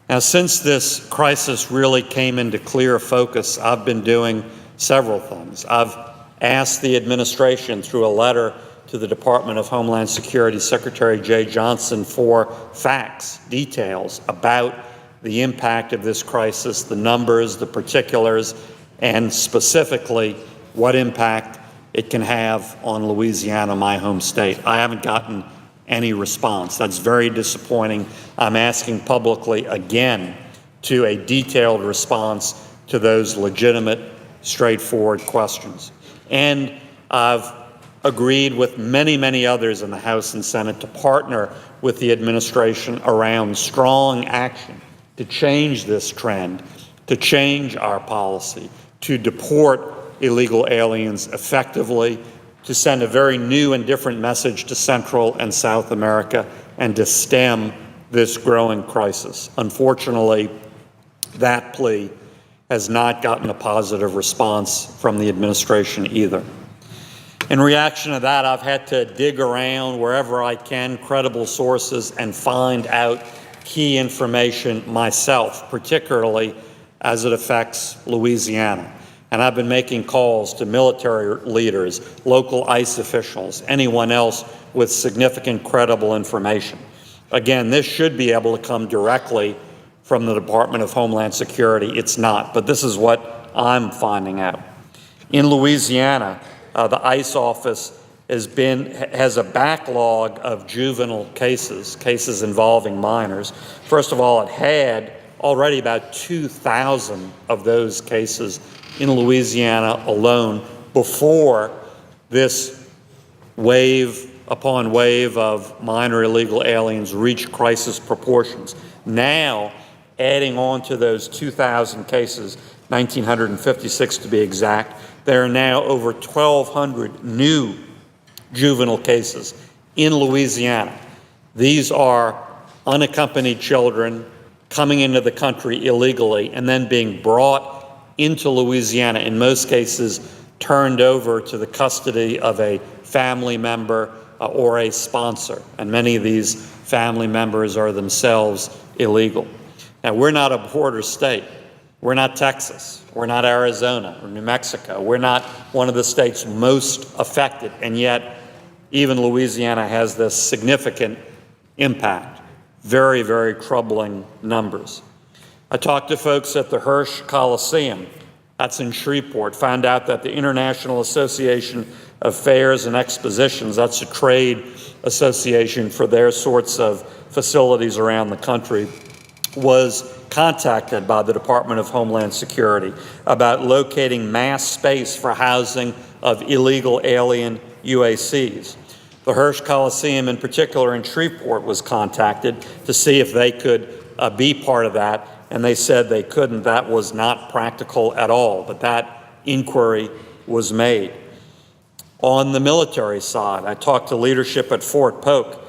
Now, since this crisis really came into clear focus, I've been doing several things. I've asked the administration through a letter to the Department of Homeland Security Secretary Jay Johnson for facts, details about the impact of this crisis, the numbers, the particulars, and specifically what impact it can have on Louisiana, my home state. I haven't gotten any response. That's very disappointing. I'm asking publicly again to a detailed response to those legitimate, straightforward questions. And I've agreed with many, many others in the House and Senate to partner with the administration around strong action to change this trend, to change our policy, to deport illegal aliens effectively, to send a very new and different message to Central and South America, and to stem this growing crisis. Unfortunately, that plea has not gotten a positive response from the administration either. In reaction to that, I've had to dig around wherever I can, credible sources, and find out key information myself, particularly as it affects Louisiana. And I've been making calls to military leaders, local ICE officials, anyone else with significant credible information. Again, this should be able to come directly from the Department of Homeland Security. It's not, but this is what I'm finding out. In Louisiana, the ICE office has a backlog of juvenile cases involving minors. First of all, it had already about 2,000 of those cases in Louisiana alone before this wave upon wave of minor illegal aliens reached crisis proportions. Now, adding on to those 2,000 cases, 1,956 to be exact, there are now over 1,200 new juvenile cases in Louisiana. These are unaccompanied children coming into the country illegally and then being brought into Louisiana, in most cases turned over to the custody of a family member or a sponsor. And many of these family members are themselves illegal. Now, we're not a border state. We're not Texas. We're not Arizona or New Mexico. We're not one of the states most affected, and yet even Louisiana has this significant impact. Very, very troubling numbers. I talked to folks at the Hirsch Coliseum, that's in Shreveport, found out that the International Association of Fairs and Expositions, that's a trade association for their sorts of facilities around the country, was contacted by the Department of Homeland Security about locating mass space for housing of illegal alien UACs. The Hirsch Coliseum in particular in Shreveport was contacted to see if they could be part of that, and they said they couldn't. That was not practical at all, but that inquiry was made. On the military side, I talked to leadership at Fort Polk.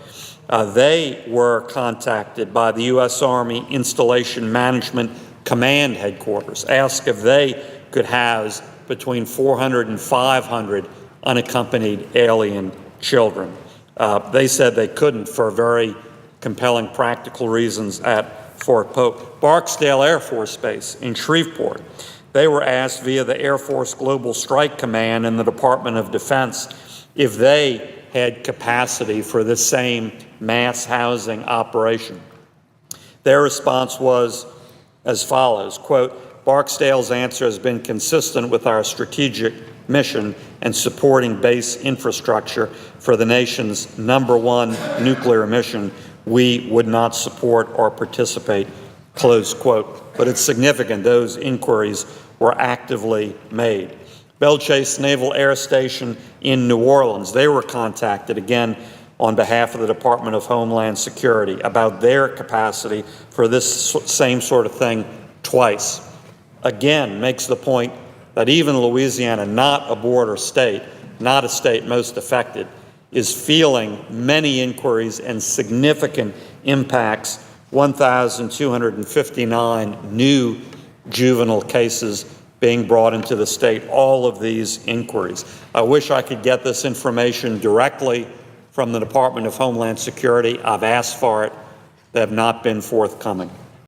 They were contacted by the U.S. Army Installation Management Command Headquarters, asked if they could house between 400 and 500 unaccompanied alien children. They said they couldn't for very compelling practical reasons at Fort Polk. Barksdale Air Force Base in Shreveport, they were asked via the Air Force Global Strike Command and the Department of Defense if they had capacity for this same mass housing operation. Their response was as follows, quote, Barksdale's answer has been consistent with our strategic mission and supporting base infrastructure for the nation's #1 nuclear mission. We would not support or participate, close quote. But it's significant those inquiries were actively made. Belle Chase Naval Air Station in New Orleans, they were contacted again on behalf of the Department of Homeland Security about their capacity for this same sort of thing twice. Again, makes the point that even Louisiana, not a border state, not a state most affected, is feeling many inquiries and significant impacts, 1,259 new juvenile cases being brought into the state, all of these inquiries. I wish I could get this information directly from the Department of Homeland Security. I've asked for it. They have not been forthcoming.